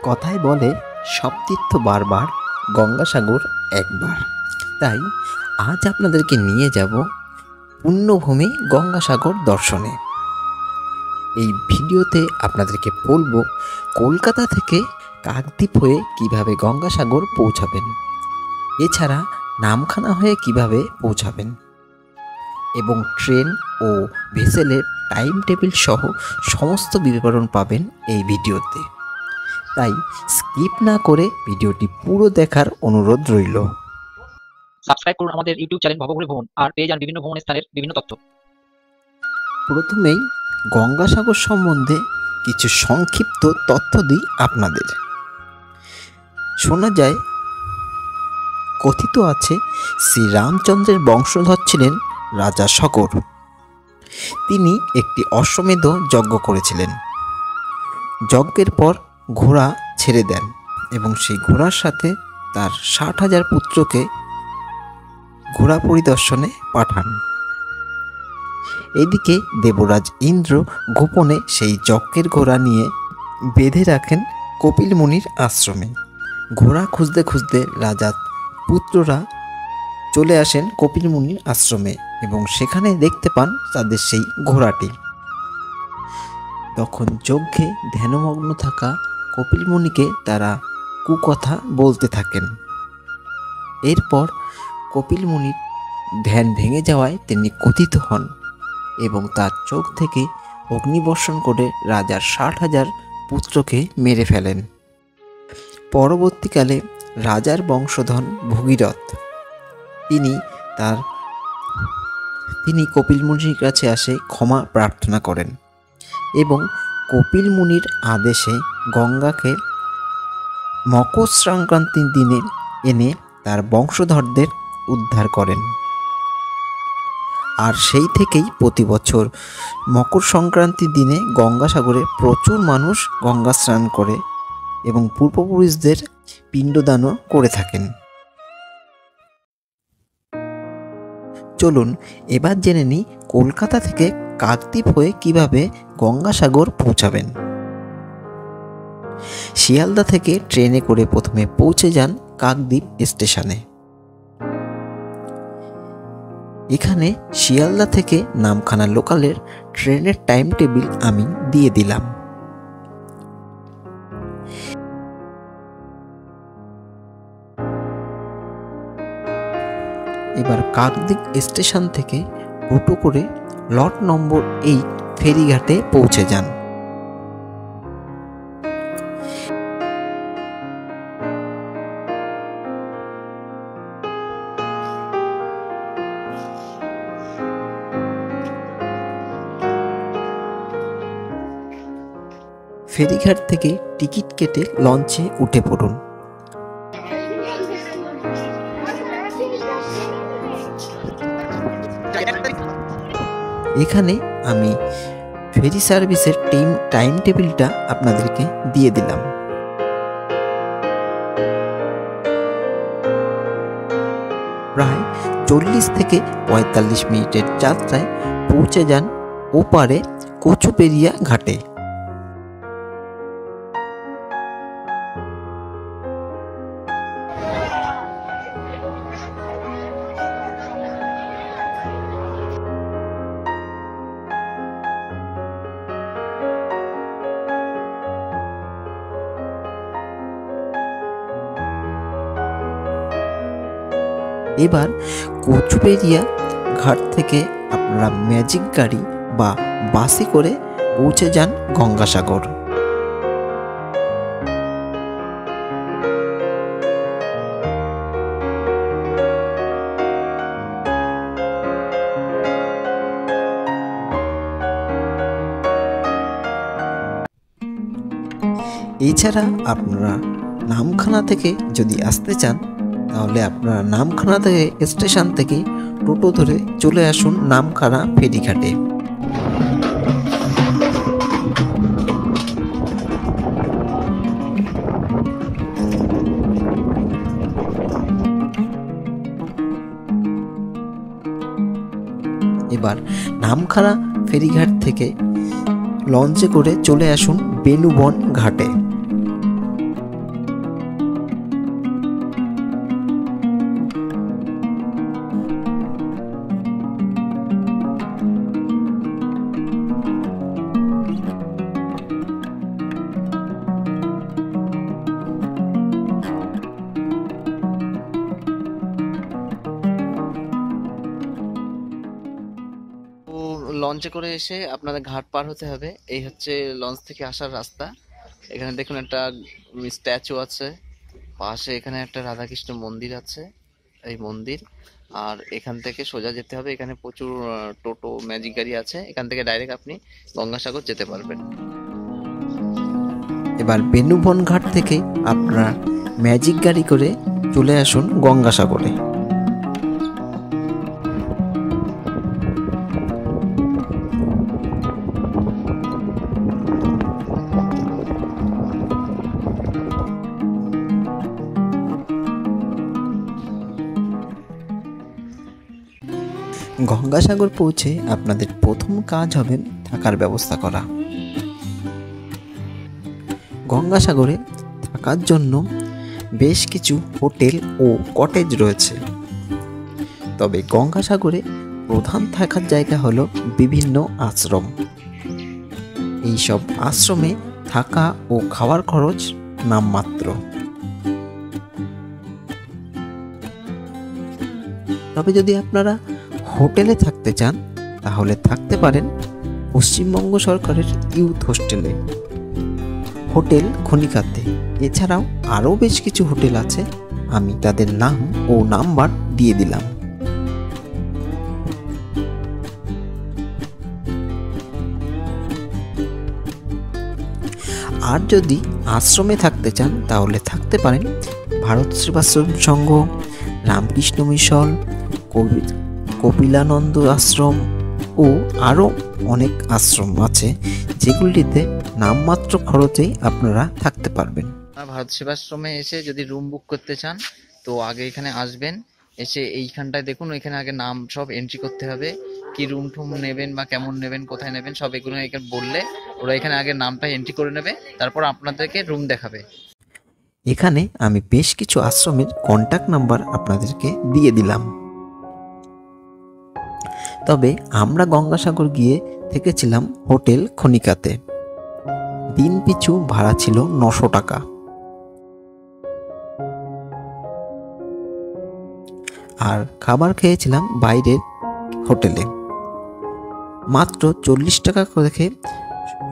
কথায় বলে সব তীর্থ বারবার, গঙ্গাসাগর একবার। তাই আজ আপনাদেরকে নিয়ে যাব পুণ্যভূমি গঙ্গাসাগর দর্শনে। এই ভিডিওতে আপনাদেরকে বলবো কলকাতা থেকে কাকদ্বীপ হয়ে কিভাবে গঙ্গাসাগর পৌঁছাবেন, এছাড়া নামখানা হয়ে কিভাবে পৌঁছাবেন এবং ট্রেন ও ভেসেলের টাইম টেবিল সহ সমস্ত বিবরণ পাবেন এই ভিডিওতে। তাই স্কিপ না করে ভিডিওটি পুরো দেখার অনুরোধ রইল। সাবস্ক্রাইব করুন আমাদের ইউটিউব চ্যানেল ভবঘুরে ভ্রমণ আর পেয়ে যান বিভিন্ন ভ্রমণ স্থানের বিভিন্ন তথ্য। প্রথমেই গঙ্গাসাগর সম্বন্ধে কিছু সংক্ষিপ্ত তথ্য দিই আপনাদের। শোনা যায়, কথিত আছে শ্রীরামচন্দ্রের বংশধর ছিলেন রাজা শকর। তিনি একটি অশ্বমেধ যজ্ঞ করেছিলেন। যজ্ঞের পর ঘোড়া ছেড়ে দেন এবং সেই ঘোড়ার সাথে তার 60,000 পুত্রকে ঘোড়া পরিদর্শনে পাঠান। এদিকে দেবরাজ ইন্দ্র গোপনে সেই যজ্ঞের ঘোড়া নিয়ে বেঁধে রাখেন কপিল মুনির আশ্রমে। ঘোড়া খুঁজতে খুঁজতে রাজার পুত্ররা চলে আসেন কপিল মুনির আশ্রমে এবং সেখানে দেখতে পান তাদের সেই ঘোড়াটি। তখন যজ্ঞে ধ্যানমগ্ন থাকা কপিল মুনিকে তারা কুকথা বলতে থাকেন। এরপর কপিল মুনির ধ্যান ভেঙে যাওয়ায় তিনি কথিত হন এবং তার চোখ থেকে অগ্নিবর্ষণ করে রাজার 60,000 পুত্রকে মেরে ফেলেন। পরবর্তীকালে রাজার বংশধর ভগীরথ তিনি কপিল মুনির কাছে আসে ক্ষমা প্রার্থনা করেন এবং কপিল মুনির আদেশে গঙ্গাকে মকর সংক্রান্তির দিনে এনে তার বংশধরদের উদ্ধার করেন। আর সেই থেকেই প্রতি বছর মকর সংক্রান্তির দিনে গঙ্গাসাগরে প্রচুর মানুষ গঙ্গা স্নান করে এবং পূর্বপুরুষদের পিণ্ডদানও করে থাকেন। চলুন এবার জেনে নিই কলকাতা থেকে কাকদ্বীপ হয়ে কিভাবে গঙ্গাসাগর পৌঁছাবেন। শিয়ালদা থেকে ট্রেনে করে প্রথমে পৌঁছে যান কাকদ্বীপ স্টেশনে। এখানে শিয়ালদা থেকে নামখানা লোকালের ট্রেনের টাইম টেবিল আমি দিয়ে দিলাম। এবার কাকদ্বীপ স্টেশন থেকে টোটো করে লট নম্বর 8 ফেরিঘাটে পৌঁছে যান। ফেরিঘাট থেকে টিকিট কেটে লঞ্চে উঠে পড়ুন। এখানে আমি ফেরি সার্ভিসের টাইম টেবিলটা আপনাদেরকে দিয়ে দিলাম। প্রায় 40 থেকে 45 মিনিটের যাত্রায় পৌঁছে যান ওপারে কচুপেরিয়া ঘাটে। এবার কচুপেরিয়া ঘাট থেকে আপনারা ম্যাজিক গাড়ি বা বাসে করে পৌঁছে যান গঙ্গাসাগর। এছাড়া আপনারা নামখানা থেকে যদি আসতে চান তাহলে আপনারা নামখানা থেকে স্টেশন থেকে টোটো ধরে চলে আসুন নামখানা ফেরিঘাটে। এবার নামখানা ফেরিঘাট থেকে লঞ্চে করে চলে আসুন বেনুবন ঘাটে। লঞ্চে করে এসে আপনাদের ঘাট পার হতে হবে। এই হচ্ছে লঞ্চ থেকে আসার রাস্তা। এখানে দেখুন একটা স্ট্যাচু আছে, পাশে এখানে একটা রাধাকৃষ্ণ মন্দির আছে, এই মন্দির। আর এখান থেকে সোজা যেতে হবে, এখানে প্রচুর টোটো ম্যাজিক গাড়ি আছে, এখান থেকে ডাইরেক্ট আপনি গঙ্গাসাগর যেতে পারবেন। এবার বেনুবন ঘাট থেকে আপনারা ম্যাজিক গাড়ি করে চলে আসুন গঙ্গাসাগরে। গঙ্গাসাগর পৌঁছে আপনাদের প্রথম কাজ হবে থাকার ব্যবস্থা করা। গঙ্গাসাগরে থাকার জন্য বেশ কিছু হোটেল ও কটেজ রয়েছে। তবে গঙ্গাসাগরে প্রধান থাকার জায়গা হলো বিভিন্ন আশ্রম। এইসব আশ্রমে থাকা ও খাওয়ার খরচ নামমাত্র। তবে যদি আপনারা হোটেলে থাকতে চান তাহলে থাকতে পারেন পশ্চিমবঙ্গ সরকারের ইউথ হোস্টেলে, হোটেল খনিকাতে। এছাড়াও আরও বেশ কিছু হোটেল আছে, আমি তাদের নাম ও নাম্বার দিয়ে দিলাম। আর যদি আশ্রমে থাকতে চান তাহলে থাকতে পারেন ভারত সেবাশ্রম সংঘ, রামকৃষ্ণ মিশন, কপিলানন্দ আশ্রম ও আরও অনেক আশ্রম আছে, যেগুলিতে নামমাত্র খরচেই আপনারা থাকতে পারবেন। ভারত সেবাশ্রমে এসে যদি রুম বুক করতে চান তো আগে এখানে আসবেন, এসে এইখানটায় দেখুন এখানে আগে নাম সব এন্ট্রি করতে হবে, কি রুম টুম নেবেন বা কেমন নেবেন, কোথায় নেবেন, সব এগুলো এখানে বললে ওরা এখানে আগে নামটা এন্ট্রি করে নেবে, তারপর আপনাদেরকে রুম দেখাবে। এখানে আমি বেশ কিছু আশ্রমের কন্ট্যাক্ট নাম্বার আপনাদেরকে দিয়ে দিলাম। তবে আমরা গঙ্গাসাগর গিয়ে থেকেছিলাম হোটেল খনিকাতে। দিন পিছু ভাড়া ছিল 900 টাকা। আর খাবার খেয়েছিলাম বাইরের হোটেলে। মাত্র 40 টাকা করে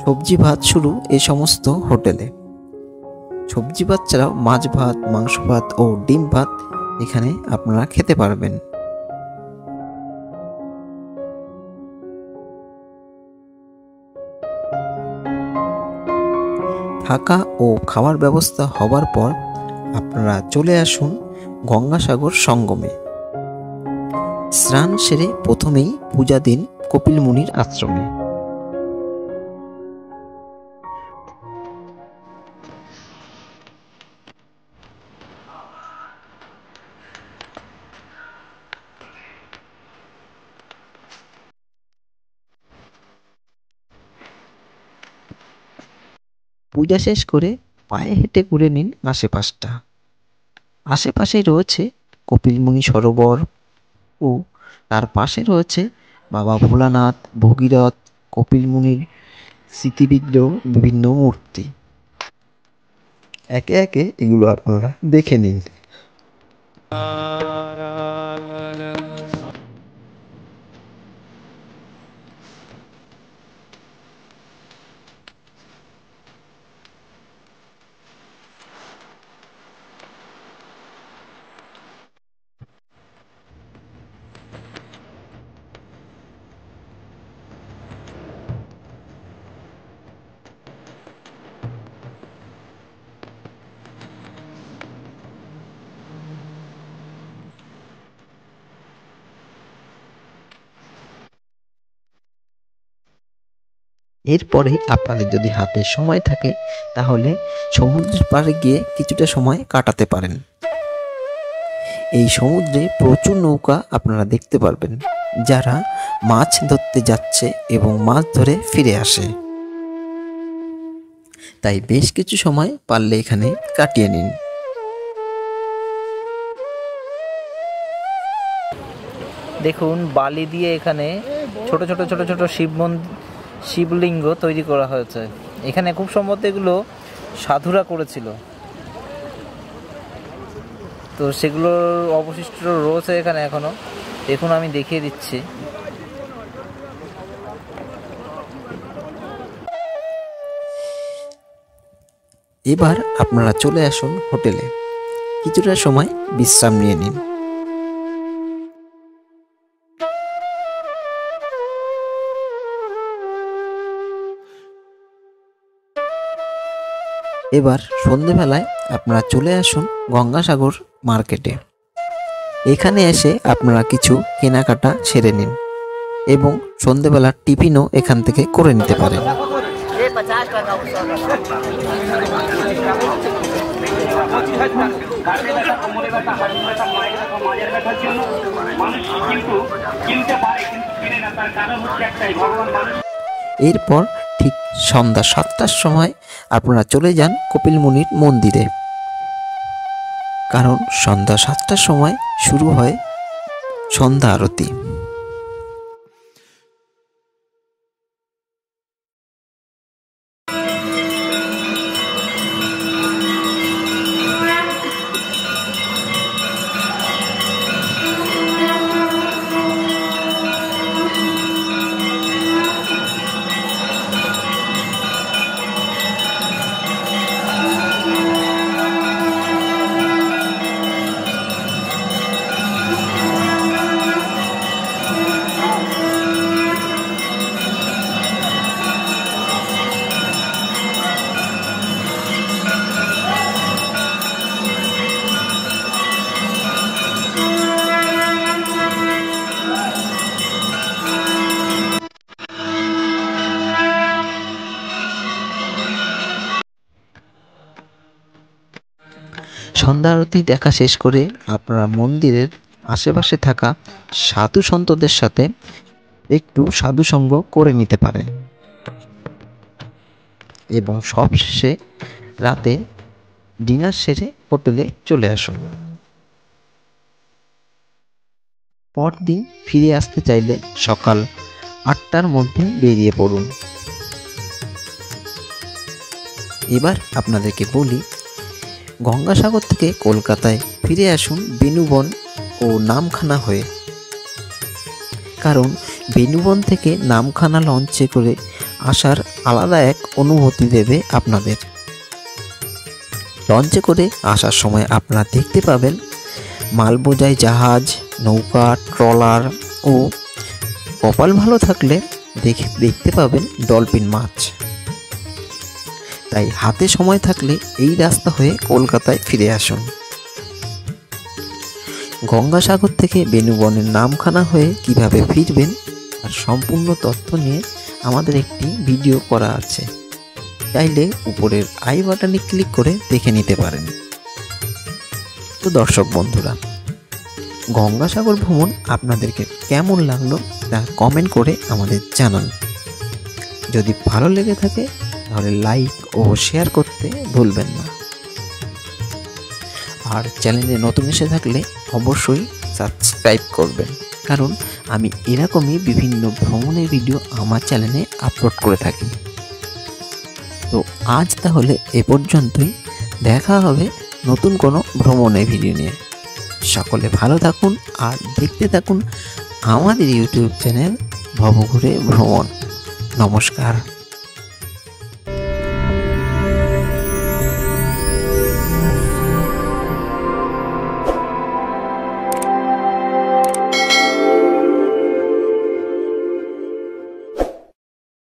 সবজি ভাত শুরু এই সমস্ত হোটেলে। সবজি ভাত ছাড়াও মাছ ভাত, মাংস ভাত ও ডিম ভাত এখানে আপনারা খেতে পারবেন। থাকা ও খাওয়ার ব্যবস্থা হবার পর আপনারা চলে আসুন গঙ্গাসাগর সঙ্গমে। স্নান সেরে প্রথমেই পূজা দিন কপিল মুনির আশ্রমে। পূজা শেষ করে পায়ে হেঁটে ঘুরে নিন আশেপাশটা। আশেপাশে রয়েছে কপিলমুনি সরোবর ও তার পাশে রয়েছে বাবা ভোলানাথ, ভগীরথ, কপিলমুনির স্মৃতিবিগ্রহ, বিভিন্ন মূর্তি। একে একে এগুলো আপনারা দেখে নিন। এরপরে আপনাদের যদি হাতে সময় থাকে তাহলে সমুদ্রের পাড়ে গিয়ে কিছুটা সময় কাটাতে পারেন। এই সমুদ্রে প্রচুর নৌকা আপনারা দেখতে পারবেন, যারা মাছ ধরতে যাচ্ছে এবং মাছ ধরে ফিরে আসে। তাই বেশ কিছু সময় পারলে এখানে কাটিয়ে নিন। দেখুন বালি দিয়ে এখানে ছোট ছোট ছোট ছোট শিবলিঙ্গ তৈরি করা হয়েছে। এখানে খুব সম্ভবত এগুলো সাধুরা করেছিল, তো সেগুলোর অবশিষ্ট রয়েছে এখানে এখনো। দেখুন আমি দেখিয়ে দিচ্ছি। এবার আপনারা চলে আসুন হোটেলে, কিছুটা সময় বিশ্রাম নিয়ে নিন। এবার সন্ধেবেলায় আপনারা চলে আসুন গঙ্গাসাগর মার্কেটে। এখানে এসে আপনারা কিছু কেনাকাটা সেরে নিন এবং সন্ধেবেলার টিফিনও এখান থেকে করে নিতে পারেন। এরপর ঠিক সন্ধ্যা 7টার সময় আপনারা চলে যান কপিল মুনির মন্দিরে, কারণ সন্ধ্যা 7টার সময় শুরু হয় সন্ধ্যা আরতি। সন্ধ্যা আরতি দেখা শেষ করে আপনারা মন্দিরের আশেপাশে থাকা সাধু সন্তদের সাথে একটু সাধুসঙ্গ করে নিতে পারেন এবং সবশেষে রাতে ডিনার সেরে হোটেলে চলে আসুন। পরদিন ফিরে আসতে চাইলে সকাল 8টার মধ্যে বেরিয়ে পড়ুন। এবার আপনাদেরকে বলি, গঙ্গাসাগর থেকে কলকাতায় ফিরে আসুন বেনুবন ও নামখানা হয়ে, কারণ বেনুবন থেকে নামখানা লঞ্চে করে আসার আলাদা এক অনুভূতি দেবে আপনাদের। লঞ্চে করে আসার সময় আপনারা দেখতে পাবেন মালবোঝাই জাহাজ, নৌকা, ট্রলার ও কপাল ভালো থাকলে দেখতে পাবেন ডলফিন মাছ। তাই হাতে সময় থাকলে এই রাস্তা হয়ে কলকাতায় ফিরে আসুন। গঙ্গাসাগর থেকে বেনুবনের নামখানা হয়ে কিভাবে ফিরবেন আর সম্পূর্ণ তথ্য নিয়ে আমাদের একটি ভিডিও করা আছে, চাইলে উপরের আই বাটনে ক্লিক করে দেখে নিতে পারেন। তো দর্শক বন্ধুরা, গঙ্গাসাগর ভ্রমণ আপনাদেরকে কেমন লাগলো তা কমেন্ট করে আমাদের জানান। যদি ভালো লেগে থাকে তাহলে লাইক ও শেয়ার করতে ভুলবেন না। আর চ্যানেলে নতুন এসে থাকলে অবশ্যই সাবস্ক্রাইব করবেন, কারণ আমি এরকমই বিভিন্ন ভ্রমণের ভিডিও আমার চ্যানেলে আপলোড করে থাকি। তো আজ তাহলে এ পর্যন্তই, দেখা হবে নতুন কোনো ভ্রমণের ভিডিও নিয়ে। সকলে ভালো থাকুন আর দেখতে থাকুন আমাদের ইউটিউব চ্যানেল ভবঘুরে ভ্রমণ। নমস্কার।